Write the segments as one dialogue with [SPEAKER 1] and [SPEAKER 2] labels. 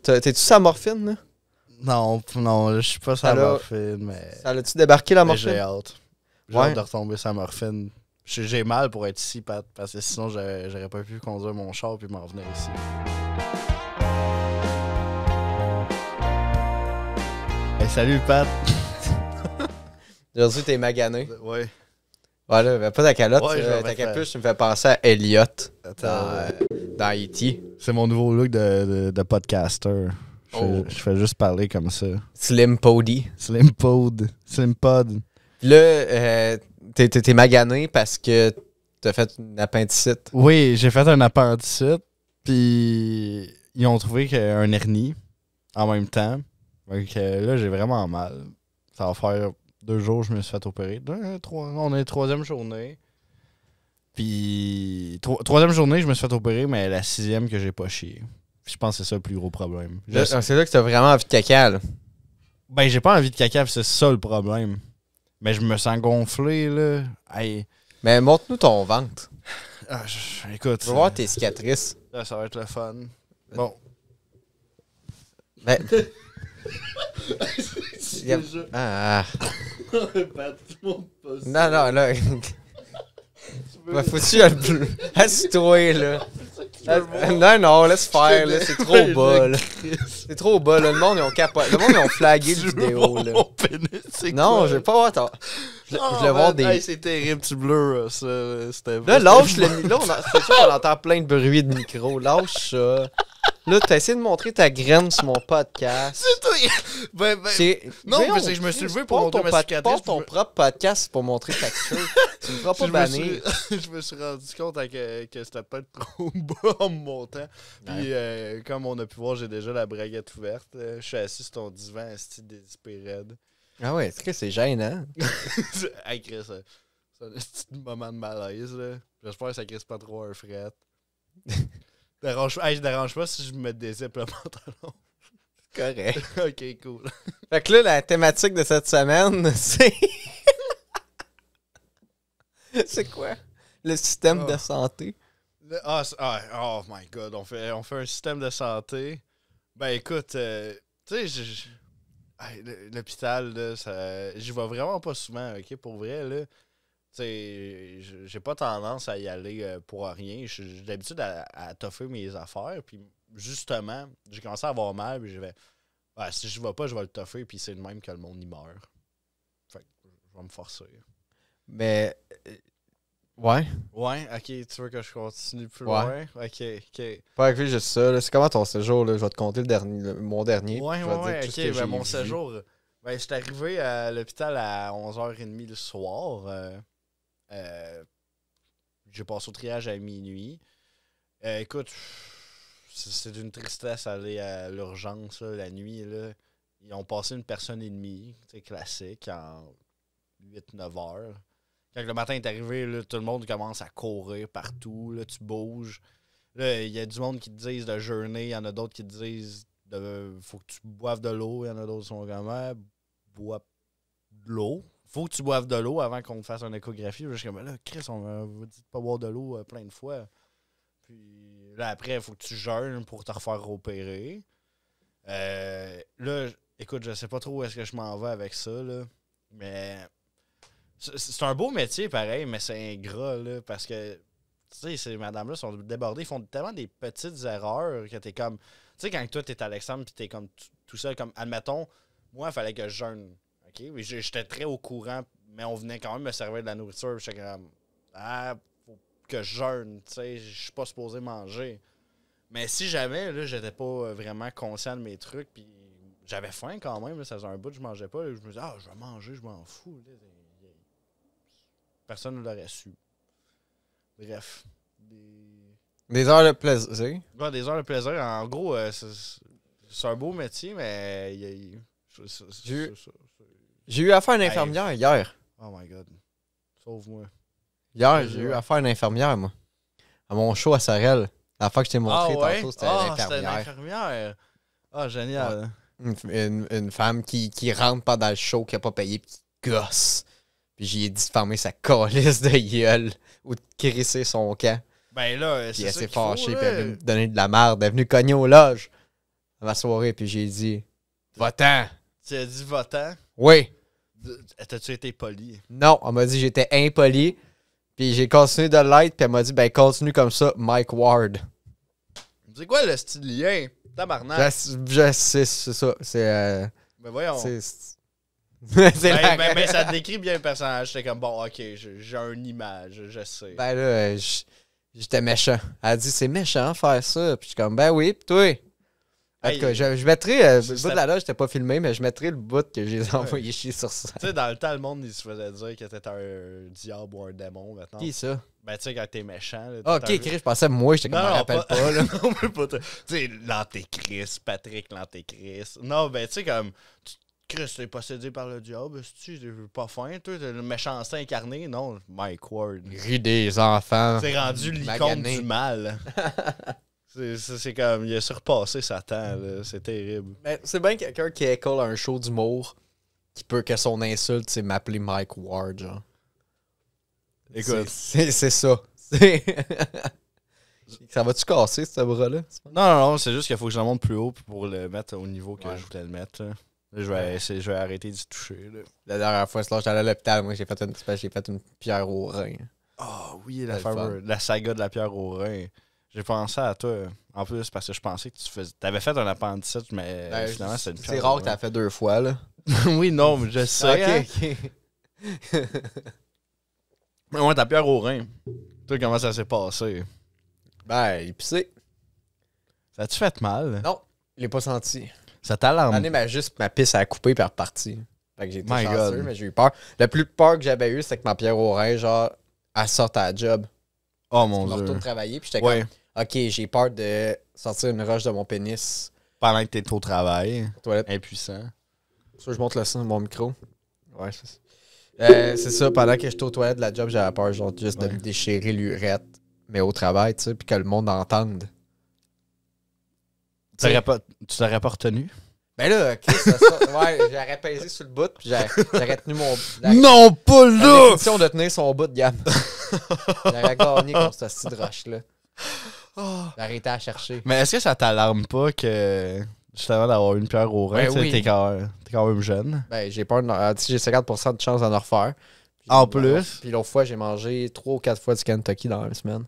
[SPEAKER 1] T'es-tu sur la morphine, là?
[SPEAKER 2] Non, je suis pas sur la morphine, mais...
[SPEAKER 1] Ça l'a-tu débarqué, la morphine?
[SPEAKER 2] J'ai hâte. J'ai hâte de retomber sur la morphine. J'ai mal pour être ici, Pat, parce que sinon, j'aurais pas pu conduire mon char puis m'en venir ici. Hey, salut, Pat!
[SPEAKER 1] Aujourd'hui, t'es magané.
[SPEAKER 2] Ouais.
[SPEAKER 1] Voilà, ben pas ta calotte.
[SPEAKER 2] Ouais,
[SPEAKER 1] ta capuche me fait penser à Elliot dans E.T.
[SPEAKER 2] C'est mon nouveau look de podcaster.
[SPEAKER 1] Oh.
[SPEAKER 2] Je fais juste parler comme ça.
[SPEAKER 1] Slim Pody.
[SPEAKER 2] Slim Pod.
[SPEAKER 1] Puis là, t'es magané parce que t'as fait une appendicite.
[SPEAKER 2] Oui, j'ai fait un appendicite. Puis ils ont trouvé un hernie en même temps. Donc là, j'ai vraiment mal. Ça va faire 2 jours que je me suis fait opérer. On est 3e journée. Puis 3e journée, je me suis fait opérer, mais la 6e que j'ai pas chié. Je pense que c'est ça le plus gros problème.
[SPEAKER 1] C'est là que t'as vraiment envie de caca, là.
[SPEAKER 2] Ben, j'ai pas envie de caca, c'est ça le problème. Mais je me sens gonflé, là. Hey.
[SPEAKER 1] Mais montre-nous ton ventre.
[SPEAKER 2] Écoute.
[SPEAKER 1] Je veux voir tes cicatrices.
[SPEAKER 2] Là, ça va être le fun. Bon.
[SPEAKER 1] Ben... Ah. Non, là. Faut-tu assis-toi, là. Non, laisse faire, là. C'est trop bas, là. C'est trop bas, là. Le monde, ils ont capoté. Le monde, ils ont flagué le vidéo, là. Non, je vais pas voir ton... Je voulais voir des...
[SPEAKER 2] Hey, c'est terrible, tu blurs, ça.
[SPEAKER 1] Là, lâche le micro. C'est sûr qu'on entend plein de bruit de micro. Lâche ça. Là, t'as essayé de montrer ta graine sur mon podcast.
[SPEAKER 2] C'est toi! Non, mais c'est que je me suis levé pour montrer ma cicatrice.
[SPEAKER 1] Pas ton propre podcast pour montrer ta queue. Tu me feras pas bannir.
[SPEAKER 2] Je me suis rendu compte que c'était peut-être trop bas en me montant. Puis, comme on a pu voir, j'ai déjà la braguette ouverte. Je suis assis sur ton divan, assis désespéré.
[SPEAKER 1] Ah ouais, c'est gênant.
[SPEAKER 2] Hey, Chris, c'est un petit moment de malaise, là. J'espère que ça crisse pas trop un fret. Je dérange pas si je me dézippe le pantalon.
[SPEAKER 1] Correct.
[SPEAKER 2] Ok, cool.
[SPEAKER 1] Fait que là, la thématique de cette semaine, c'est... C'est quoi? Le système de santé.
[SPEAKER 2] Oh my God, on fait un système de santé. Ben écoute, tu sais, l'hôpital, là, j'y vais vraiment pas souvent, ok, pour vrai, là. T'sais, j'ai pas tendance à y aller pour rien. J'ai l'habitude à toffer mes affaires. Puis justement, j'ai commencé à avoir mal. Puis si je vais pas, je vais le toffer. Puis c'est le même que le monde y meurt. Fait que je vais me forcer.
[SPEAKER 1] Mais. Ouais.
[SPEAKER 2] Ouais, ok. Tu veux que je continue plus loin? Ok.
[SPEAKER 1] Pas avec lui, juste ça. Là. C'est comment ton séjour? Là? Je vais te compter mon dernier.
[SPEAKER 2] Ouais, ok. Ben, mon séjour. Ben, j'étais arrivé à l'hôpital à 11h30 le soir. J'ai passé au triage à minuit. Écoute, c'est d'une tristesse aller à l'urgence là, la nuit. Là. Ils ont passé 1 personne et demie, classique, en 8-9 heures. Quand le matin est arrivé, là, tout le monde commence à courir partout. Là, tu bouges. Là, il y a du monde qui te disent de jeûner. Il y en a d'autres qui te disent faut que tu boives de l'eau. Il y en a d'autres qui sont comme bois de l'eau. Faut que tu boives de l'eau avant qu'on te fasse une échographie. Je suis comme, là, Chris, on vous dit de pas boire de l'eau plein de fois. Puis là, après, il faut que tu jeûnes pour te refaire opérer. Là, écoute, je sais pas trop où est-ce que je m'en vais avec ça, là. Mais c'est un beau métier, pareil, mais c'est ingrat, là, parce que, tu sais, ces madames-là sont débordées. Ils font tellement des petites erreurs que t'es comme... Tu sais, quand toi, t'es à Alexandre pis t'es comme tout seul, comme, admettons, moi, il fallait que je jeûne. Okay? J'étais très au courant, mais on venait quand même me servir de la nourriture. J'étais comme, faut que je jeûne, tu sais, je suis pas supposé manger. Mais si jamais, là, j'étais pas vraiment conscient de mes trucs, puis j'avais faim quand même, là, ça faisait un bout que je mangeais pas, là, je me disais, je vais manger, je m'en fous. Là. Personne ne l'aurait su. Bref.
[SPEAKER 1] Des heures de plaisir.
[SPEAKER 2] Ouais, des heures de plaisir. En gros, c'est un beau métier, mais
[SPEAKER 1] j'ai eu affaire à une infirmière hier.
[SPEAKER 2] Oh my God. Sauve-moi.
[SPEAKER 1] Hier, j'ai eu affaire à une infirmière, moi. À mon show à Sorel. La fois que je t'ai montré tantôt, c'était l'infirmière.
[SPEAKER 2] C'était l'infirmière. Ah, génial.
[SPEAKER 1] Ouais. Une femme qui rentre pendant le show, qui a pas payé, puis qui gosse. Puis j'ai dit de fermer sa calisse de gueule ou de crisser son camp.
[SPEAKER 2] Ben là,
[SPEAKER 1] puis
[SPEAKER 2] c'est
[SPEAKER 1] elle
[SPEAKER 2] ça
[SPEAKER 1] s'est
[SPEAKER 2] qu'il faut,
[SPEAKER 1] fâchée, puis elle est venue me donner de la merde. Elle est venue cogner aux loges. à ma soirée, puis j'ai dit va-t'en.
[SPEAKER 2] Tu as dit votant.
[SPEAKER 1] Oui.
[SPEAKER 2] T'as-tu été poli?
[SPEAKER 1] Non, elle m'a dit j'étais impoli. Puis j'ai continué de l'être, puis elle m'a dit ben continue comme ça, Mike Ward.
[SPEAKER 2] C'est quoi le style lien? Tabarnak.
[SPEAKER 1] Je sais, c'est ça. C'est.
[SPEAKER 2] Ben voyons.
[SPEAKER 1] C'est
[SPEAKER 2] Ben, ça décrit bien le personnage. J'étais comme, bon, ok, j'ai une image, je sais.
[SPEAKER 1] Ben là, j'étais méchant. Elle a dit c'est méchant faire ça. Puis je suis comme ben oui, puis toi. En tout cas, je mettrai. Le bout de la loge, j'étais pas filmé, mais je mettrai le bout que j'ai envoyé chier sur ça.
[SPEAKER 2] Tu sais, dans le temps, le monde, il se faisait dire que t'étais un diable ou un démon maintenant.
[SPEAKER 1] Qui ça?
[SPEAKER 2] Ben, tu sais, quand t'es méchant. Là,
[SPEAKER 1] Ah, ok, Chris, je pensais moi, j'étais comme, je me rappelle pas, là.
[SPEAKER 2] Non, mais pas toi. Tu sais, l'antéchrist, Patrick l'antéchrist. Non, ben, tu sais, comme, Chris, t'es possédé par le diable, tu pas fin, toi, t'as le méchanceté incarné. Non, Mike Ward.
[SPEAKER 1] Ris des enfants.
[SPEAKER 2] C'est rendu l'icône du mal. C'est comme, il a surpassé Satan, là. C'est terrible.
[SPEAKER 1] Ben, c'est bien quelqu'un qui école un show d'humour qui peut que son insulte, c'est m'appeler Mike Ward, genre.
[SPEAKER 2] Écoute.
[SPEAKER 1] C'est ça. Ça va-tu casser, ce bras-là?
[SPEAKER 2] Non, c'est juste qu'il faut que je le monte plus haut pour le mettre au niveau que
[SPEAKER 1] Ouais.
[SPEAKER 2] je voulais le mettre. Là. Là, je vais arrêter d'y toucher. Là.
[SPEAKER 1] La dernière fois, j'étais allé à l'hôpital, moi, j'ai fait une pierre au rein.
[SPEAKER 2] Ah oui,
[SPEAKER 1] C'était
[SPEAKER 2] la saga de la pierre au rein. J'ai pensé à toi, en plus, parce que je pensais que t'avais fait un appendicite, mais
[SPEAKER 1] Ben,
[SPEAKER 2] finalement, c'est une pierre
[SPEAKER 1] c'est
[SPEAKER 2] au
[SPEAKER 1] rare que
[SPEAKER 2] rein.
[SPEAKER 1] t'as fait 2 fois, là.
[SPEAKER 2] Oui, non, mais je sais. Hein.
[SPEAKER 1] Ok.
[SPEAKER 2] Mais ouais, ta pierre au rein. Toi, comment ça s'est passé?
[SPEAKER 1] Ben, épicé.
[SPEAKER 2] Ça a-tu fait mal?
[SPEAKER 1] Non, je l'ai pas senti.
[SPEAKER 2] Ça t'alarme?
[SPEAKER 1] L'année, ma pisse a coupé et elle est repartie. Fait que j'ai été
[SPEAKER 2] My
[SPEAKER 1] chanceux,
[SPEAKER 2] God.
[SPEAKER 1] mais j'ai eu peur. Le plus peur que j'avais eu, c'est que ma pierre au rein, genre, elle sorte à la job.
[SPEAKER 2] Oh
[SPEAKER 1] Je
[SPEAKER 2] mon
[SPEAKER 1] me
[SPEAKER 2] dieu.
[SPEAKER 1] retourne travailler, puis j'étais
[SPEAKER 2] Ouais.
[SPEAKER 1] comme, ok, j'ai peur de sortir une roche de mon pénis.
[SPEAKER 2] Pendant que t'es au travail,
[SPEAKER 1] Toilette.
[SPEAKER 2] impuissant.
[SPEAKER 1] Ça, je monte le son de mon micro. Ouais, c'est ça. C'est ça, pendant que j'étais aux toilettes de la job, j'avais peur, genre, juste de me déchirer l'urette, mais au travail, tu sais, puis que le monde entende.
[SPEAKER 2] Tu t'aurais pas retenu?
[SPEAKER 1] Ben là, Chris, ouais, j'aurais pesé sur le bout, puis j'aurais tenu mon.
[SPEAKER 2] Non, pas
[SPEAKER 1] La
[SPEAKER 2] là!
[SPEAKER 1] définition de tenir son bout de gamme. J'aurais gagné contre ce style roche-là. J'aurais été à chercher.
[SPEAKER 2] Mais est-ce que ça t'alarme pas que, justement, d'avoir une pierre au rein,
[SPEAKER 1] Ben
[SPEAKER 2] tu sais,
[SPEAKER 1] oui.
[SPEAKER 2] t'es quand même jeune?
[SPEAKER 1] Ben, j'ai peur, j'ai 50% de chance d'en refaire. Puis,
[SPEAKER 2] En plus?
[SPEAKER 1] Puis l'autre fois, j'ai mangé 3 ou 4 fois du Kentucky dans la semaine.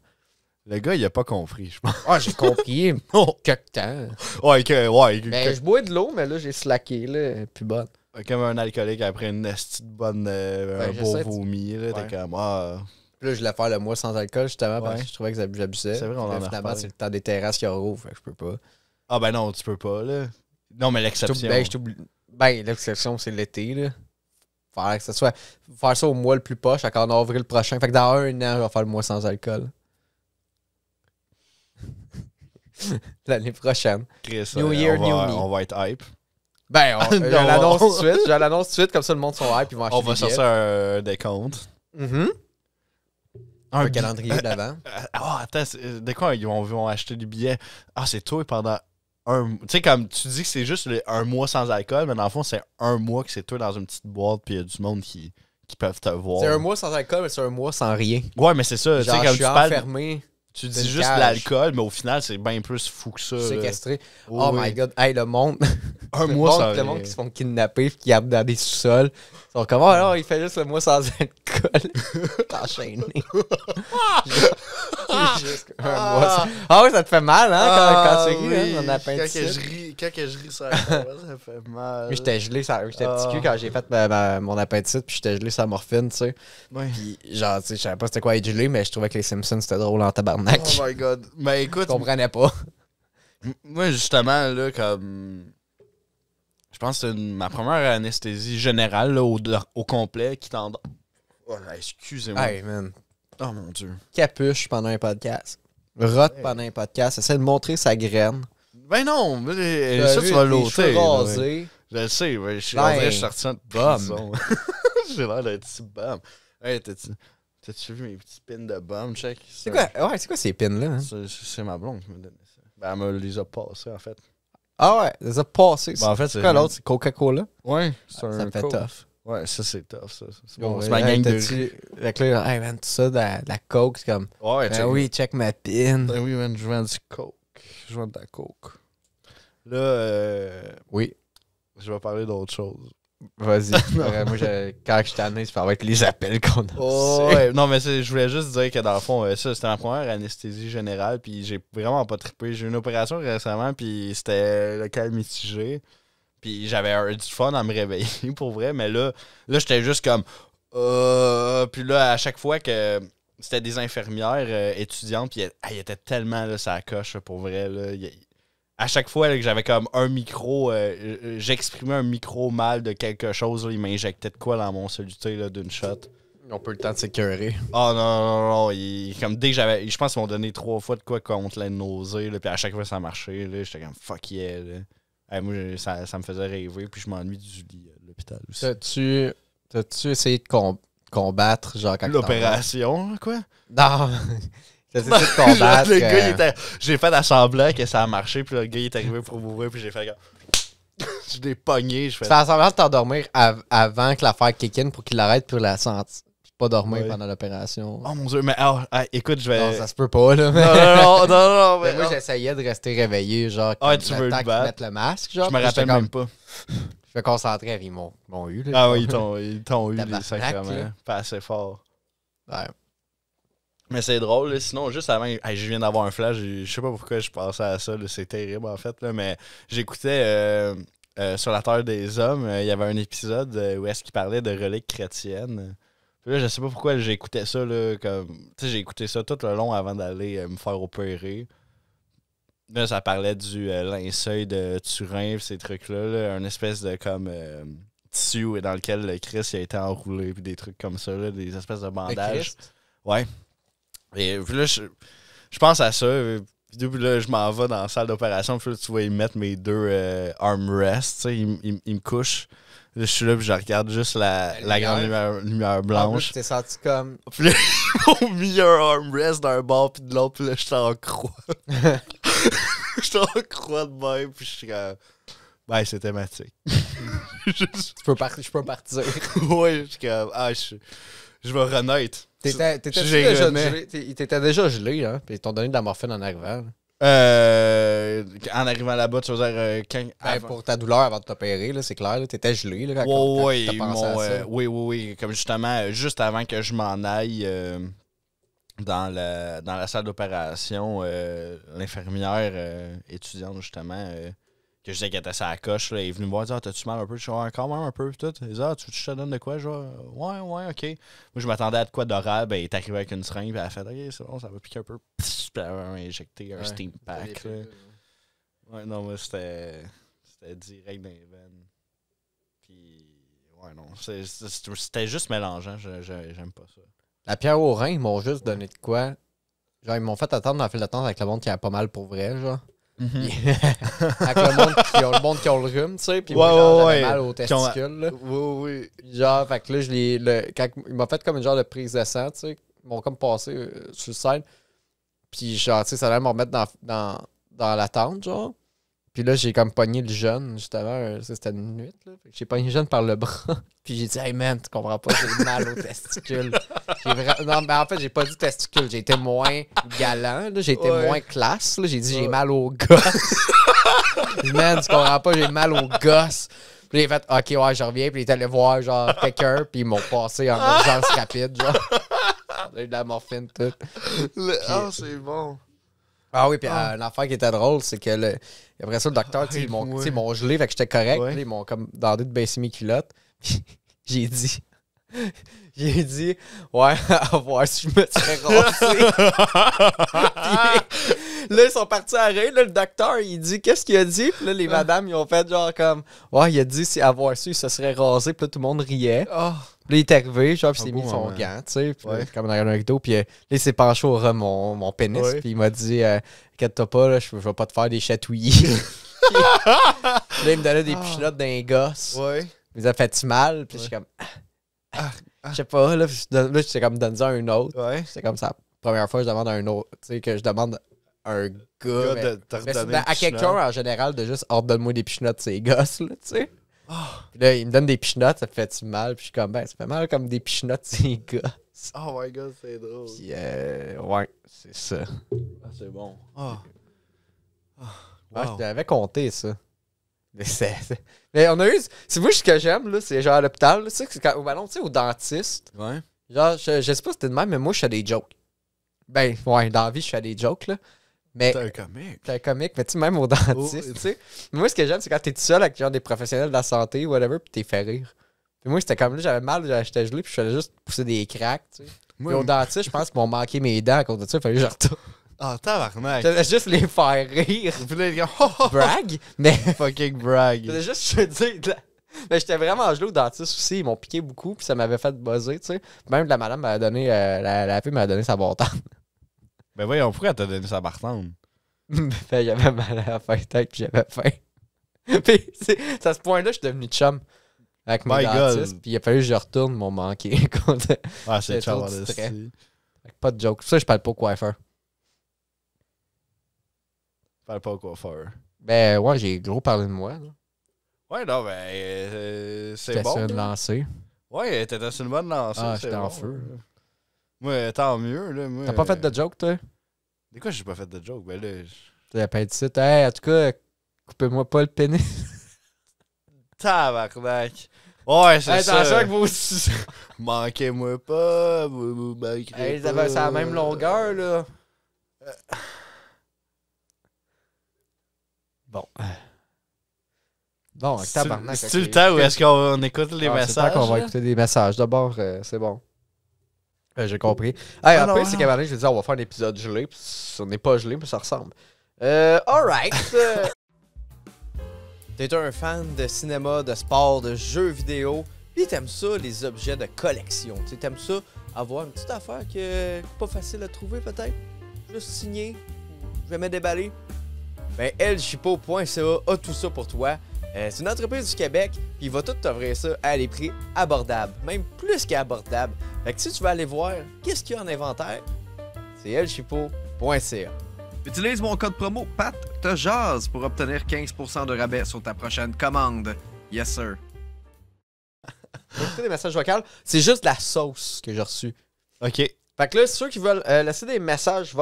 [SPEAKER 2] Le gars, il a pas compris, je pense.
[SPEAKER 1] Ah, j'ai compris.
[SPEAKER 2] Oh.
[SPEAKER 1] Quelque temps.
[SPEAKER 2] Ouais,
[SPEAKER 1] Ben, je bois de l'eau, mais là, j'ai slacké, là. Elle est plus bonne.
[SPEAKER 2] comme un alcoolique après une petite bonne un beau
[SPEAKER 1] j'essaie de-
[SPEAKER 2] vomi, là,
[SPEAKER 1] Ouais.
[SPEAKER 2] t'es comme, ah...
[SPEAKER 1] Puis là, je voulais faire le mois sans alcool, justement, parce
[SPEAKER 2] Ouais.
[SPEAKER 1] que je trouvais que j'abusais.
[SPEAKER 2] C'est vrai, on
[SPEAKER 1] Puis là,
[SPEAKER 2] en a
[SPEAKER 1] finalement,
[SPEAKER 2] reparlé.
[SPEAKER 1] c'est le temps des terrasses qui rouvrent, fait que je peux pas.
[SPEAKER 2] Ah ben non, tu peux pas, là. Non, mais l'exception.
[SPEAKER 1] Ben, l'exception, c'est l'été, là. Faire ça au mois le plus poche, en avril prochain. Fait que dans 1 an, je vais faire le mois sans alcool. L'année prochaine.
[SPEAKER 2] Chris,
[SPEAKER 1] New Year,
[SPEAKER 2] on va,
[SPEAKER 1] new me.
[SPEAKER 2] on va être hype.
[SPEAKER 1] Ben, je
[SPEAKER 2] Non.
[SPEAKER 1] l'annonce tout de suite. Je l'annonce tout de suite, comme ça le monde sont hype, ils vont acheter
[SPEAKER 2] On va
[SPEAKER 1] des billets.
[SPEAKER 2] sortir un décompte.
[SPEAKER 1] Un calendrier d'avant.
[SPEAKER 2] Ah, attends, de quoi ils vont acheter des billets? Ah, c'est toi pendant un... Tu sais, comme tu dis que c'est juste un mois sans alcool, mais dans le fond, c'est un mois que c'est toi dans une petite boîte, puis il y a du monde qui peuvent te voir.
[SPEAKER 1] C'est un mois sans alcool, mais c'est un mois sans rien.
[SPEAKER 2] Ouais, mais c'est ça. Tu sais,
[SPEAKER 1] Genre, je
[SPEAKER 2] comme
[SPEAKER 1] suis
[SPEAKER 2] tu parles,
[SPEAKER 1] enfermé,
[SPEAKER 2] tu
[SPEAKER 1] d'une
[SPEAKER 2] dis juste
[SPEAKER 1] cage.
[SPEAKER 2] l'alcool, mais au final, c'est bien plus fou que ça. là.
[SPEAKER 1] séquestré.
[SPEAKER 2] Oui,
[SPEAKER 1] Oh
[SPEAKER 2] oui.
[SPEAKER 1] my god. Hey, le monde.
[SPEAKER 2] Un
[SPEAKER 1] le
[SPEAKER 2] mois
[SPEAKER 1] monde,
[SPEAKER 2] sans
[SPEAKER 1] le monde
[SPEAKER 2] rien.
[SPEAKER 1] qui se font kidnapper et qui habitent dans des sous-sols. Ils sont comme, oh non, il fait juste le mois sans alcool. T'es enchaîné. Juste un mois sans... Ah oui, ça te fait mal, hein, quand tu ris,
[SPEAKER 2] oui.
[SPEAKER 1] là, on a peint
[SPEAKER 2] Quand que je ris, ça fait mal.
[SPEAKER 1] Moi, j'étais gelé, j'étais petit cul quand j'ai fait mon appendicite, puis j'étais gelé sur la morphine, tu sais.
[SPEAKER 2] Ouais.
[SPEAKER 1] Puis, genre, tu sais, je savais pas c'était quoi être gelé, mais je trouvais que les Simpsons c'était drôle en tabarnak.
[SPEAKER 2] Oh my god. Mais
[SPEAKER 1] Je
[SPEAKER 2] écoute,
[SPEAKER 1] comprenais pas.
[SPEAKER 2] moi, justement, là, comme. Je pense que c'est ma première anesthésie générale, là, au complet, qui t'endort. Oh, excusez-moi.
[SPEAKER 1] Hey, man.
[SPEAKER 2] Oh mon dieu.
[SPEAKER 1] Capuche pendant un podcast. Rote pendant un podcast. Essaie de montrer sa graine.
[SPEAKER 2] Ben non, mais, ça,
[SPEAKER 1] T'as
[SPEAKER 2] tu
[SPEAKER 1] vu,
[SPEAKER 2] vas
[SPEAKER 1] les
[SPEAKER 2] l'ôter.
[SPEAKER 1] cheveux
[SPEAKER 2] là, ouais.
[SPEAKER 1] rasés.
[SPEAKER 2] Je le sais, ouais, on
[SPEAKER 1] Ben,
[SPEAKER 2] dirait que je suis sorti de
[SPEAKER 1] bum.
[SPEAKER 2] prison. J'ai l'air d'un petit bum. Hey, t'as-tu vu mes petits pins de bum? Check.
[SPEAKER 1] C'est quoi, ouais, c'est quoi ces pins-là? Hein?
[SPEAKER 2] C'est ma blonde qui me donnait ça. Ben, elle me les a passés, en fait.
[SPEAKER 1] Ah ouais, ça a passé.
[SPEAKER 2] Ben, en fait,
[SPEAKER 1] c'est quoi l'autre? C'est Coca-Cola?
[SPEAKER 2] Ouais, c'est un
[SPEAKER 1] Ça me fait
[SPEAKER 2] Coke.
[SPEAKER 1] tough.
[SPEAKER 2] Ouais, ça, c'est tough, ça. C'est
[SPEAKER 1] Bon,
[SPEAKER 2] bon, c'est ma gang de...
[SPEAKER 1] Fait que là, hey man, tout ça, de la Coke, c'est comme.
[SPEAKER 2] Ouais,
[SPEAKER 1] Ben oui, check ma pin.
[SPEAKER 2] Ben oui, man, je vends du Coke. Je vends de la Coke. Là,
[SPEAKER 1] Oui.
[SPEAKER 2] je vais parler d'autre chose.
[SPEAKER 1] Vas-y. Moi, quand je tanné, ça va être les appels qu'on a.
[SPEAKER 2] Oh, ouais. Non, mais je voulais juste dire que dans le fond, ça, c'était ma première anesthésie générale, puis j'ai vraiment pas trippé. J'ai eu une opération récemment, puis c'était le cas mitigé. Puis j'avais du fun à me réveiller, pour vrai, mais là j'étais juste comme... Puis là, à chaque fois que c'était des infirmières étudiantes, puis elles étaient tellement là, ça coche, pour vrai, là. À chaque fois là, que j'avais comme un micro, j'exprimais un micro mal de quelque chose, là, ils m'injectaient de quoi dans mon soluté là, d'une shot.
[SPEAKER 1] Ils ont pas eu le temps de s'écœurer.
[SPEAKER 2] Oh non. Comme dès que j'avais. Je pense qu'ils m'ont donné 3 fois de quoi contre la nausée, là, puis à chaque fois ça marchait. Là, j'étais comme fuck yeah. Là. Moi, ça me faisait rêver, puis je m'ennuie du lit de l'hôpital aussi.
[SPEAKER 1] T'as-tu essayé de combattre, genre, quand
[SPEAKER 2] l'opération, quoi?
[SPEAKER 1] Non! T'as essayé de combattre...
[SPEAKER 2] le gars, il était... J'ai fait semblant que ça a marché, puis le gars, il est arrivé pour m'ouvrir, puis j'ai fait... Je l'ai pogné, je fais...
[SPEAKER 1] Tu fais semblant de t'endormir avant que l'affaire kick in pour qu'il arrête puis la sentir. Pas dormir pendant l'opération.
[SPEAKER 2] Oh mon Dieu, mais écoute, je vais...
[SPEAKER 1] Non, ça se peut pas, là. Mais...
[SPEAKER 2] Non,
[SPEAKER 1] mais moi, j'essayais de rester réveillé, genre,
[SPEAKER 2] tu veux
[SPEAKER 1] le temps qu'ils mettent le masque, genre.
[SPEAKER 2] Je me rappelle même pas.
[SPEAKER 1] Je me concentrais, ils m'ont eu, là.
[SPEAKER 2] Ah oui, ils t'ont eu, les sacrements. Pas assez fort.
[SPEAKER 1] Ouais.
[SPEAKER 2] Mais c'est drôle, là. Sinon, juste avant, je viens d'avoir un flash, je sais pas pourquoi je pensais à ça, là. C'est terrible, en fait, là, mais j'écoutais... sur la Terre des Hommes, il y avait un épisode où est-ce qu'il parlait de reliques chrétiennes. Puis là, je sais pas pourquoi j'écoutais ça, là, comme... Tu sais, j'ai écouté ça tout le long avant d'aller me faire opérer. Là, ça parlait du linceul de Turin, ces trucs-là, là, un espèce de, comme, tissu dans lequel le Christ a été enroulé, puis des trucs comme ça, là, des espèces de bandages. Ouais. Et puis là, je pense à ça, puis là, je m'en vais dans la salle d'opération, puis là, tu vois, ils mettent mes 2 armrests, tu sais, ils me couchent. Là, je suis là, puis je regarde juste la grande lumière blanche.
[SPEAKER 1] Tu t'es senti comme...
[SPEAKER 2] Puis là, ils m'ont mis un armrest d'un bord puis de l'autre, puis là, j'étais en croix. J'étais en croix de même, puis je suis comme... Ben, c'est thématique.
[SPEAKER 1] Je peux partir.
[SPEAKER 2] Ouais, je suis comme... je vais renaître.
[SPEAKER 1] T'étais déjà gelé, hein? Puis ils t'ont donné de la morphine en arrivant.
[SPEAKER 2] En arrivant là-bas, tu veux dire...
[SPEAKER 1] pour ta douleur avant de t'opérer, là, c'est clair, là, t'étais gelé, là,
[SPEAKER 2] quand
[SPEAKER 1] t'as pensé à ça.
[SPEAKER 2] Oui. Comme justement, juste avant que je m'en aille dans la salle d'opération, l'infirmière étudiante, justement, que je disais qu'elle était sur la coche, là, est venue me voir, dire, t'as-tu mal un peu? Je suis quand même un peu, tout. Elle dit, tu veux que je te donne de quoi? Genre, ouais, ok. Moi, je m'attendais à de quoi d'oral, ben, il est arrivé avec une seringue, puis elle a fait, ok, c'est bon, ça va piquer un peu. Puis elle m'a injecté un steam pack. Ouais, non, moi, c'était direct dans les veines. Puis, ouais, non, c'était juste mélangeant, j'aime pas ça.
[SPEAKER 1] La pierre au rein, ils m'ont juste donné de quoi? Genre, ils m'ont fait attendre dans la file d'attente avec le monde qui a pas mal pour vrai, genre. Avec le monde qui ont le rhume, tu sais, puis moi, j'avais mal aux testicules, là.
[SPEAKER 2] Oui.
[SPEAKER 1] Genre, fait que là, quand il m'a fait comme une genre de prise de sang, tu sais, ils m'ont comme passé sur le side, puis genre, tu sais, ça allait me remettre dans la tente, genre. Puis là, j'ai comme pogné le jeune, justement, c'était une nuit, là. Fait que j'ai pogné le jeune par le bras, puis j'ai dit, hey man, tu comprends pas, j'ai mal aux testicules. Non, mais en fait, j'ai pas dit testicules, j'ai été moins galant, là, j'ai été moins classe, là, j'ai dit, j'ai mal aux gosses. Man, tu comprends pas, j'ai mal aux gosses. Puis j'ai fait, ok, ouais, je reviens, puis il est allé voir, genre, quelqu'un, puis ils m'ont passé en urgence rapide, genre. J'ai eu de la morphine, tout.
[SPEAKER 2] C'est bon.
[SPEAKER 1] Ah oui, puis l'affaire qui était drôle, c'est que après ça, le docteur, ils m'ont gelé, fait que j'étais correct. Là, ils m'ont comme demandé de baisser mes culottes. Puis j'ai dit, ouais, à voir si je me serais rasé. Là, ils sont partis à rire. Là, le docteur, il dit, qu'est-ce qu'il a dit? Puis là, les madames, ils ont fait genre comme, ouais, il a dit, si avoir su, il se serait rasé. Puis là, tout le monde riait. Puis là, il est arrivé, genre, puis il s'est mis son gant, tu sais, comme dans un rideau. Puis là, il s'est penché au ras mon pénis. Puis il m'a dit, inquiète-toi pas, là, je vais pas te faire des chatouillis. Là, il me donnait des pichenottes d'un gosse. Il nous a fait mal. Puis je suis comme, je sais pas, là, j'étais comme, donne-en un autre. C'est comme ça. Première fois, je demande à un autre, tu sais, que je demande à un gars. À quelqu'un, en général, de juste ordonne-moi des pichenottes, ces gosses, là, tu sais. Puis là, il me donne des pichenottes, ça fait-tu mal? Puis je suis comme, ben, ça fait mal comme des pichenottes, ces gosses.
[SPEAKER 2] Oh my god, c'est drôle.
[SPEAKER 1] Puis, ouais, c'est ça.
[SPEAKER 2] C'est bon.
[SPEAKER 1] Ouais, je t'avais compté, ça. Mais on a eu... C'est moi, ce que j'aime, là, c'est genre à l'hôpital, tu sais, au ballon, tu sais, au dentiste.
[SPEAKER 2] Ouais.
[SPEAKER 1] Genre, je sais pas si c'était de même, mais moi, je fais des jokes. Ben, ouais, dans la vie, je fais des jokes, là. Mais...
[SPEAKER 2] T'es un comique.
[SPEAKER 1] T'es un comique, mais tu sais, même au dentiste, tu sais. Moi, ce que j'aime, c'est quand t'es tout seul avec genre des professionnels de la santé ou whatever, puis t'es fait rire. Puis moi, c'était comme là, j'avais mal, j'étais gelé, puis je faisais juste pousser des cracks, tu sais. Puis au dentiste, je pense qu'ils m'ont manqué mes dents à cause de ça, il fallait que je retourne.
[SPEAKER 2] Ah, tabarnak.
[SPEAKER 1] J'allais juste les faire rire.
[SPEAKER 2] Puis là, les gars, oh,
[SPEAKER 1] Brag, mais...
[SPEAKER 2] fucking brag.
[SPEAKER 1] J'allais juste, je te dire... Mais j'étais vraiment gelé au dentiste aussi, ils m'ont piqué beaucoup, puis ça m'avait fait buzzer, tu sais. Même la madame m'avait donné, la fille m'avait donné sa bâtonne.
[SPEAKER 2] Ben voyons, pourquoi elle t'a donné sa bartende?
[SPEAKER 1] Fait j'avais mal à la fin de tête, puis j'avais faim. Puis c'est à ce point-là, je suis devenu chum avec mon dentiste, puis il a fallu que je retourne, m'ont manqué.
[SPEAKER 2] Ah, c'est
[SPEAKER 1] trop
[SPEAKER 2] chaud,
[SPEAKER 1] distrait. Pas de joke. Ça, je parle pas au coiffeur.
[SPEAKER 2] Parle pas au coiffeur.
[SPEAKER 1] Ben ouais, j'ai gros parlé de moi. Là.
[SPEAKER 2] Ouais, non, ben, c'est bon.
[SPEAKER 1] C'était une lancée.
[SPEAKER 2] Ouais, t'étais sur une bonne lancée.
[SPEAKER 1] Ah, j'étais en
[SPEAKER 2] bon,
[SPEAKER 1] feu.
[SPEAKER 2] Là. Moi, tant mieux, là. Moi,
[SPEAKER 1] T'as pas fait de joke, toi?
[SPEAKER 2] De quoi j'ai pas fait de joke? Ben là...
[SPEAKER 1] T'as pas dit ça. Hey, en tout cas, coupez-moi pas le pénis.
[SPEAKER 2] Tabarnak. Ouais, c'est ça.
[SPEAKER 1] Attention avec vos...
[SPEAKER 2] Manquez-moi pas, vous manquerez
[SPEAKER 1] Hey,
[SPEAKER 2] pas.
[SPEAKER 1] c'est la même longueur, là. Bon. Bon, avec tabarnak.
[SPEAKER 2] C'est-tu le temps où est-ce qu'on écoute les messages?
[SPEAKER 1] C'est le temps qu'on va écouter des messages. D'abord, c'est bon. J'ai compris. Hey, après, c'est qu'à un moment donné, je vais dire, on va faire un épisode gelé. Puis on n'est pas gelé, mais ça ressemble. Alright. T'es un fan de cinéma, de sport, de jeux vidéo. Puis t'aimes ça, les objets de collection. T'aimes ça, avoir une petite affaire qui est pas facile à trouver, peut-être. Juste signer, jamais déballer. Ben, elchipo.ca a tout ça pour toi. C'est une entreprise du Québec, puis il va tout t'offrir ça à des prix abordables, même plus qu'abordables. Fait que si tu veux aller voir qu'est-ce qu'il y a en inventaire, c'est elchipo.ca.
[SPEAKER 3] Utilise mon code promo PATTEJASE pour obtenir 15% de rabais sur ta prochaine commande. Yes, sir.
[SPEAKER 1] Écoutez des messages vocaux, c'est juste la sauce que j'ai reçue.
[SPEAKER 2] OK.
[SPEAKER 1] Fait que là, ceux qui veulent laisser des messages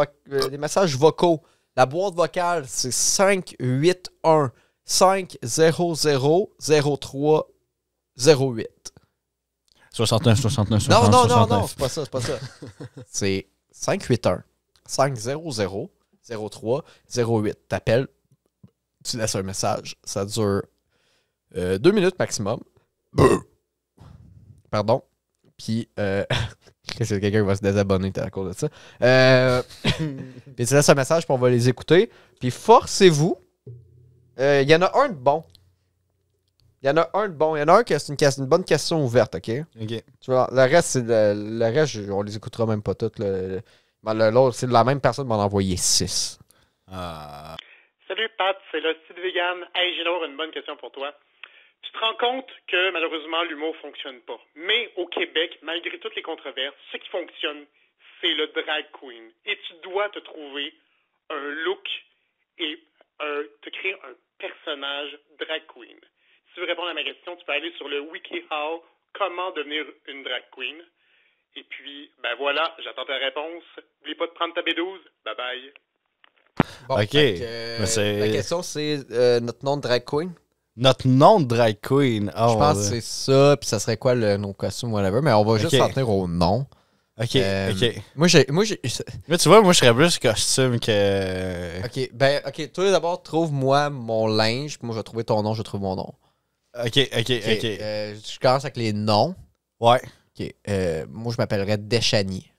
[SPEAKER 1] vocaux, la boîte vocale, c'est 581 500 03 08.
[SPEAKER 2] 69, 69,
[SPEAKER 1] Non,
[SPEAKER 2] 69,
[SPEAKER 1] non,
[SPEAKER 2] 69.
[SPEAKER 1] non, c'est pas ça, c'est pas ça. C'est 581 500 03 08. T'appelles, tu laisses un message. Ça dure 2 minutes maximum. Pardon. Puis, c'est quelqu'un qui va se désabonner à cause de ça. Puis tu laisses un message, puis on va les écouter. Puis forcez-vous. Il y en a un de bon. Il y en a un de bon. Il y en a un qui c'est une bonne question ouverte, OK?
[SPEAKER 2] OK.
[SPEAKER 1] Tu vois, le reste, on les écoutera même pas toutes. L'autre, c'est la même personne m'en a envoyé 6.
[SPEAKER 2] Ah.
[SPEAKER 4] Salut Pat, c'est le site vegan. Hey Génor, une bonne question pour toi. Tu te rends compte que malheureusement l'humour fonctionne pas. Mais au Québec, malgré toutes les controverses, ce qui fonctionne, c'est le drag queen. Et tu dois te trouver un look et te créer un personnage drag queen. Si tu veux répondre à ma question, tu peux aller sur le WikiHow, comment devenir une drag queen. Et puis, ben voilà, j'attends ta réponse. N'oublie pas de prendre ta B12. Bye bye.
[SPEAKER 1] Bon,
[SPEAKER 2] OK.
[SPEAKER 1] La question, c'est notre nom de drag queen.
[SPEAKER 2] Notre nom de drag queen. Oh,
[SPEAKER 1] je pense que c'est ça, puis ça serait quoi nos costumes, whatever, mais on va juste s'en tenir au nom.
[SPEAKER 2] OK, OK.
[SPEAKER 1] Moi, j'ai...
[SPEAKER 2] Mais tu vois, moi, je serais plus costume que...
[SPEAKER 1] OK, toi, d'abord, trouve-moi mon linge, puis moi, je vais trouver ton nom, je vais trouver mon nom.
[SPEAKER 2] OK.
[SPEAKER 1] Je commence avec les noms.
[SPEAKER 2] Ouais.
[SPEAKER 1] OK. Moi, je m'appellerais Deschani.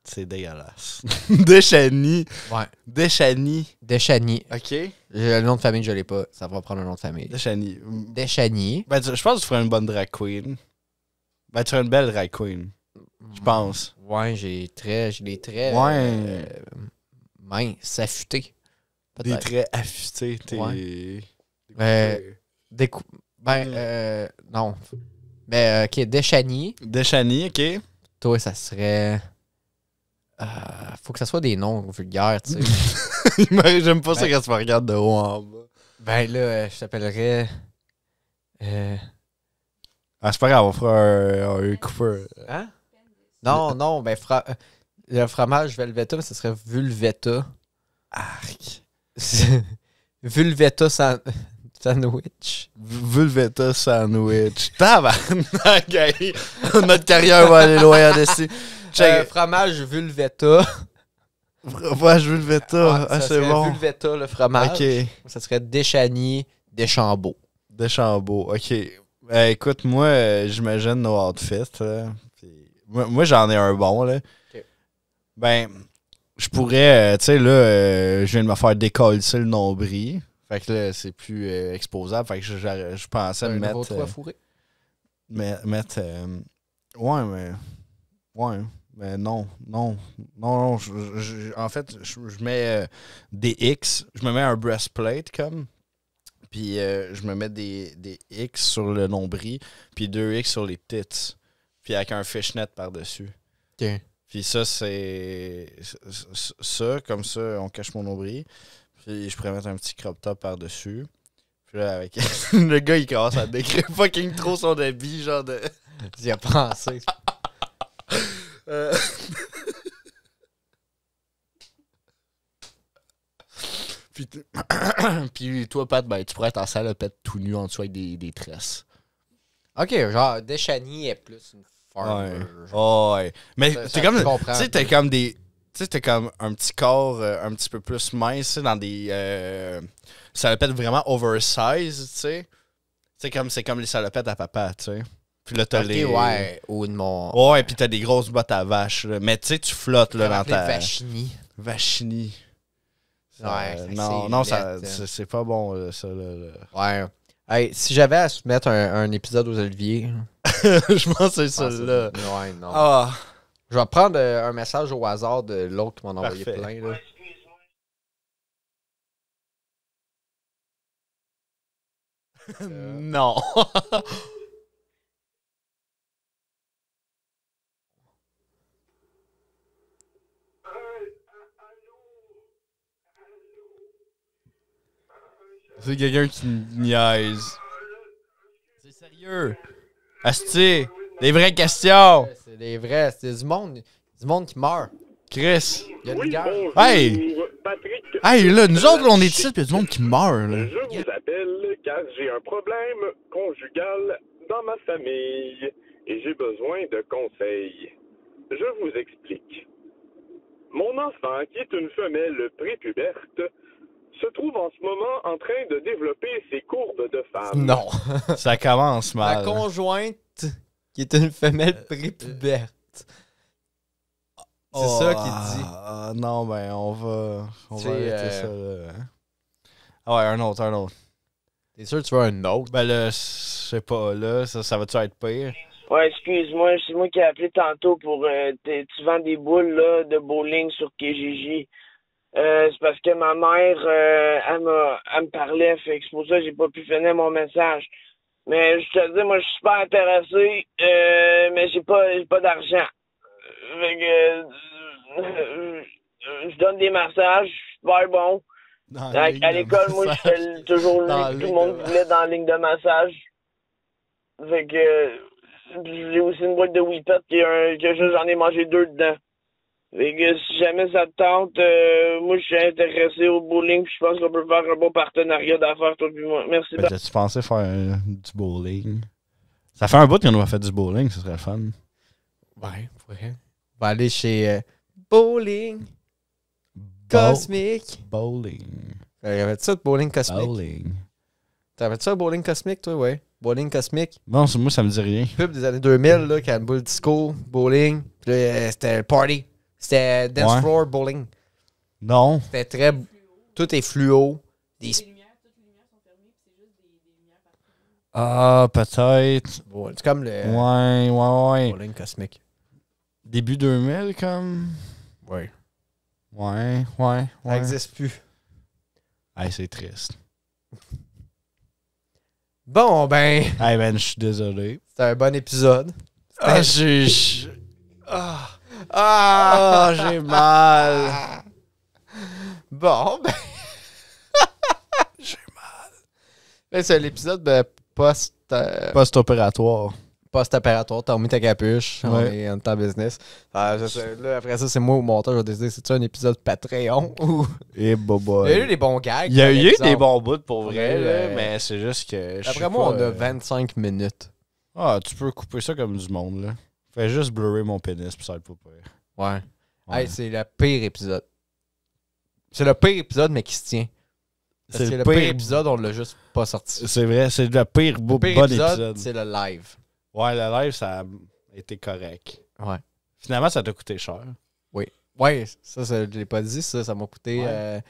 [SPEAKER 2] C'est dégueulasse. Deschani.
[SPEAKER 1] Ouais.
[SPEAKER 2] Deschani. OK.
[SPEAKER 1] Le nom de famille, je l'ai pas. Ça va prendre un nom de famille.
[SPEAKER 2] Deschani.
[SPEAKER 1] Ben,
[SPEAKER 2] je pense que tu ferais une bonne drag queen. Ben, tu ferais une belle drag queen. Je pense.
[SPEAKER 1] Ouais, j'ai des traits minces, affûtés.
[SPEAKER 2] Des traits affûtés.
[SPEAKER 1] Non. Ben, OK, Deschani.
[SPEAKER 2] Deschani, OK.
[SPEAKER 1] Toi, ça serait... faut que ça soit des noms vulgaires, tu sais.
[SPEAKER 2] J'aime pas ça quand tu me regardes de haut en bas.
[SPEAKER 1] Ben là, je t'appellerais...
[SPEAKER 2] Ah, c'est pas grave, on fera un coupeur.
[SPEAKER 1] Hein? Non, ben le fromage Velveta, ça serait Vulveta.
[SPEAKER 2] Arc.
[SPEAKER 1] Vulvetta sandwich.
[SPEAKER 2] Vulvetta sandwich. Tabarnak, hey. Notre carrière va aller loin en dessus.
[SPEAKER 1] Fromage Vulvetta.
[SPEAKER 2] Fromage Vulvetta.
[SPEAKER 1] Ça
[SPEAKER 2] c'est
[SPEAKER 1] serait
[SPEAKER 2] bon.
[SPEAKER 1] Vulvetta, le fromage.
[SPEAKER 2] OK.
[SPEAKER 1] Ça serait Deschagny, Deschambault.
[SPEAKER 2] Deschambault, OK. Écoute, moi, j'imagine nos outfits. Là. Puis, moi, j'en ai un bon. Là.
[SPEAKER 1] OK.
[SPEAKER 2] Ben, je pourrais... tu sais, là, je viens de me faire décoller le nombril. Fait que là, c'est plus exposable. Fait que je pensais me mettre... mettre... ouais, mais... Ouais, mais non. En fait, je mets des X. Je me mets un breastplate, comme... Puis je me mets des X sur le nombril, puis 2 X sur les tits. Puis avec un fishnet par-dessus.
[SPEAKER 1] OK.
[SPEAKER 2] Puis ça, c'est... Ça, comme ça, on cache mon nombril. Puis je pourrais mettre un petit crop top par-dessus. Puis là, avec... le gars, il commence à décrire fucking trop son habit, genre de...
[SPEAKER 1] J'y ai pensé.
[SPEAKER 2] Puis toi, Pat, ben, tu pourrais être en salopette tout nu en dessous avec des tresses.
[SPEAKER 1] OK, genre, Deschagny est plus une farmer.
[SPEAKER 2] Ouais. Mais t'es comme...
[SPEAKER 1] Tu
[SPEAKER 2] sais, t'es comme des... Tu sais, t'es comme un petit corps un petit peu plus mince, dans des salopettes vraiment oversize, tu sais. C'est comme les salopettes à papa, tu sais. Puis là, t'as les...
[SPEAKER 1] ouais, ou de mon...
[SPEAKER 2] Ouais, puis t'as des grosses bottes à vache, là. Mais tu sais, tu flottes, là, dans ta...
[SPEAKER 1] Vachini.
[SPEAKER 2] Vachini.
[SPEAKER 1] Ouais,
[SPEAKER 2] non, c'est pas bon, là, ça, là.
[SPEAKER 1] Ouais. Hey, si j'avais à soumettre un épisode aux Oliviers...
[SPEAKER 2] Je pense que c'est ça, là.
[SPEAKER 1] Ouais, non.
[SPEAKER 2] Ah...
[SPEAKER 1] Je vais prendre un message au hasard de l'autre qui m'en a envoyé
[SPEAKER 2] Parfait.
[SPEAKER 1] plein. Là.
[SPEAKER 2] Non. C'est quelqu'un qui niaise. C'est sérieux. Asti, des vraies questions.
[SPEAKER 1] C'est des vrais, c'est du monde qui meurt.
[SPEAKER 2] Chris.
[SPEAKER 1] Il y a une guerre.
[SPEAKER 2] Hey!
[SPEAKER 4] Patrick.
[SPEAKER 2] Hey, là, nous autres, là, on est ici, puis il y a du monde qui meurt, là.
[SPEAKER 4] Je vous appelle car j'ai un problème conjugal dans ma famille et j'ai besoin de conseils. Je vous explique. Mon enfant, qui est une femelle prépuberte, se trouve en ce moment en train de développer ses courbes de femme.
[SPEAKER 1] Non.
[SPEAKER 2] Ça commence
[SPEAKER 1] Ma
[SPEAKER 2] mal.
[SPEAKER 1] conjointe, qui est une femelle prépuberte. C'est ça qu'il dit.
[SPEAKER 2] Non, ben, on va
[SPEAKER 1] C'est,
[SPEAKER 2] arrêter ça, là. Ah ouais, un autre.
[SPEAKER 1] T'es sûr que tu veux un autre?
[SPEAKER 2] Ben là, je sais pas, là, ça va-tu être pire?
[SPEAKER 5] Ouais, excuse-moi, c'est moi qui ai appelé tantôt pour... tu vends des boules là, de bowling sur Kijiji. C'est parce que ma mère, elle me parlait, fait que c'est pour ça que j'ai pas pu finir mon message. Mais je te dis, moi, je suis super intéressé, mais j'ai pas d'argent. Fait que... je donne des massages, je suis super bon. À l'école, moi, je fais toujours tout le monde voulait dans la ligne de massage. Fait que j'ai aussi une boîte de Whippet que j'en ai mangé 2 dedans. Fait que si jamais ça te tente, moi je suis intéressé au bowling puis je pense qu'on peut faire un bon partenariat d'affaires toi puis moi. Merci.
[SPEAKER 2] Ben, t'as-tu pensé faire du bowling? Ça fait un bout qu'on a fait du bowling, ce serait le fun.
[SPEAKER 1] Ouais. On va aller chez Bowling Cosmique.
[SPEAKER 2] Bowling.
[SPEAKER 1] T'avais-tu ça de Bowling Cosmique?
[SPEAKER 2] Bowling.
[SPEAKER 1] T'avais-tu ça Bowling Cosmique, toi, ouais? Bowling Cosmique.
[SPEAKER 2] Non, moi, ça me dit rien.
[SPEAKER 1] Pub des années 2000, là, qui a une boule disco, bowling. Puis là, c'était le party. C'était dance floor bowling.
[SPEAKER 2] Non.
[SPEAKER 1] C'était très... Tout est fluo.
[SPEAKER 6] Les lumières, toutes les lumières sont fermées, puis c'est juste des lumières partout.
[SPEAKER 2] Ah, peut-être.
[SPEAKER 1] Bon, c'est comme le
[SPEAKER 2] Ouais.
[SPEAKER 1] bowling cosmique.
[SPEAKER 2] Début 2000, comme.
[SPEAKER 1] Ouais.
[SPEAKER 2] Ouais.
[SPEAKER 1] Ça n'existe plus.
[SPEAKER 2] Hey, c'est triste.
[SPEAKER 1] Bon, ben,
[SPEAKER 2] Hey, man, je suis désolé.
[SPEAKER 1] c'était un bon épisode.
[SPEAKER 2] Ah, j'ai mal.
[SPEAKER 1] Bon, ben.
[SPEAKER 2] J'ai mal.
[SPEAKER 1] Ben, c'est l'épisode de post...
[SPEAKER 2] Post-opératoire.
[SPEAKER 1] post-opératoire, t'as remis ta capuche, on
[SPEAKER 2] Ouais.
[SPEAKER 1] est en temps business. Là, après ça, c'est moi au montage, je vais décider, c'est-tu un épisode Patreon ou...
[SPEAKER 2] Et bobo.
[SPEAKER 1] Il y a eu des bons gags.
[SPEAKER 2] Il y a
[SPEAKER 1] par
[SPEAKER 2] eu
[SPEAKER 1] exemple.
[SPEAKER 2] des bons bouts pour vrai,
[SPEAKER 1] Ouais,
[SPEAKER 2] là, mais c'est juste que. je
[SPEAKER 1] Après
[SPEAKER 2] sais
[SPEAKER 1] moi,
[SPEAKER 2] pas,
[SPEAKER 1] on a 25 minutes.
[SPEAKER 2] Ah, tu peux couper ça comme du monde, là. Fais juste blurrer mon pénis, puis ça va être pas pire.
[SPEAKER 1] Ouais.
[SPEAKER 2] Ouais.
[SPEAKER 1] Hey, c'est le pire épisode. C'est le pire épisode, mais qui se tient. Parce que
[SPEAKER 2] C'est
[SPEAKER 1] le pire épisode, on l'a juste pas sorti.
[SPEAKER 2] C'est vrai, c'est le pire,
[SPEAKER 1] Le pire
[SPEAKER 2] bon
[SPEAKER 1] épisode,
[SPEAKER 2] épisode.
[SPEAKER 1] c'est le live.
[SPEAKER 2] Ouais, le live, ça a été correct.
[SPEAKER 1] Ouais.
[SPEAKER 2] Finalement, ça t'a coûté cher.
[SPEAKER 1] Ouais, ça je l'ai pas dit, ça m'a coûté...
[SPEAKER 2] Ouais.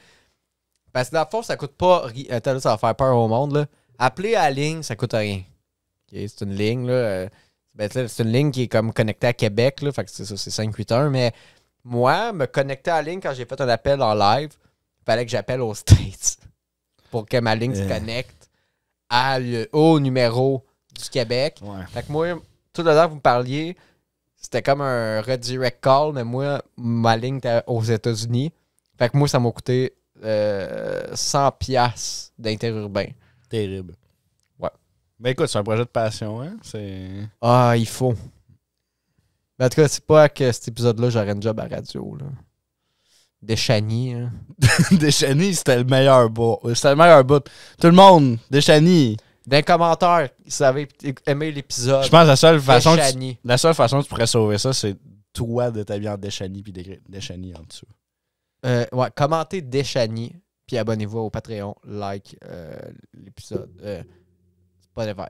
[SPEAKER 1] Parce que dans le fond, ça coûte pas... Attends, là, ça va faire peur au monde, là. Appeler à la ligne, ça coûte rien. Ok, c'est une ligne, là. C'est une ligne qui est comme connectée à Québec, là. Fait que c'est ça, c'est 581. Mais moi, me connecter à la ligne quand j'ai fait un appel en live, il fallait que j'appelle aux States pour que ma ligne se connecte au numéro du Québec.
[SPEAKER 2] Ouais.
[SPEAKER 1] Fait que moi, tout le temps que vous me parliez, c'était comme un redirect call, mais moi, ma ligne était aux États-Unis. Fait que moi, ça m'a coûté 100$ d'interurbain.
[SPEAKER 2] Terrible.
[SPEAKER 1] Ouais.
[SPEAKER 2] Mais écoute, c'est un projet de passion, hein? C'est.
[SPEAKER 1] Ah, il faut. Mais en tout cas, c'est pas que cet épisode-là, j'aurais un job à radio, là. Deschani, hein.
[SPEAKER 2] Deschani, c'était le meilleur bout. C'était le meilleur bout. Tout le monde, Deschani.
[SPEAKER 1] Dans les commentaires, si vous avez aimé l'épisode,
[SPEAKER 2] Je pense que la seule façon
[SPEAKER 1] Deschani.
[SPEAKER 2] que tu pourrais sauver ça, c'est toi de t'habiller en Deschani puis d'écrire Deschani en dessous.
[SPEAKER 1] Ouais, commentez Deschani, puis abonnez-vous au Patreon, like l'épisode. Spotify.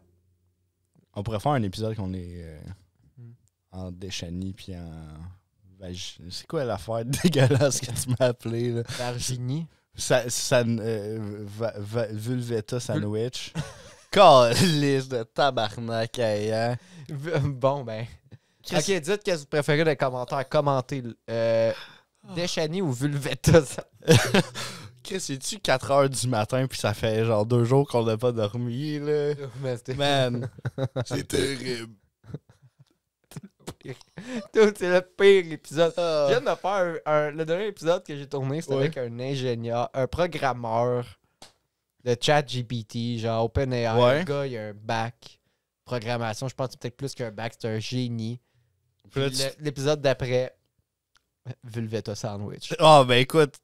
[SPEAKER 2] On pourrait faire un épisode qu'on est en Deschani puis en... C'est quoi l'affaire dégueulasse que tu m'as appelé, là?
[SPEAKER 1] Virginie.
[SPEAKER 2] Vulveta Sandwich. Calice de tabarnak, hein?
[SPEAKER 1] Bon, ben. Ok, dites que vous préférez dans les commentaires. Commentez. Deschani ou Vulveta?
[SPEAKER 2] Chris, c'est-tu 4h du matin puis ça fait genre 2 jours qu'on n'a pas dormi, là? Man, c'est terrible.
[SPEAKER 1] C'est le pire épisode. Je viens de faire le dernier épisode que j'ai tourné, c'était avec un ingénieur, un programmeur de ChatGPT, genre OpenAI.
[SPEAKER 2] Ouais.
[SPEAKER 1] Le gars, il a un bac programmation. Je pense que c'est peut-être plus qu'un bac, c'est un génie.
[SPEAKER 2] Puis là,
[SPEAKER 1] Puis l'épisode d'après, Vulveta Sandwich.
[SPEAKER 2] Ah, ben écoute.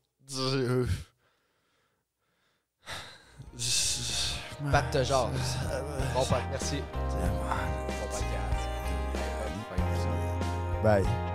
[SPEAKER 1] Pat te jase. Bon, merci. Bon podcast.
[SPEAKER 2] Bye.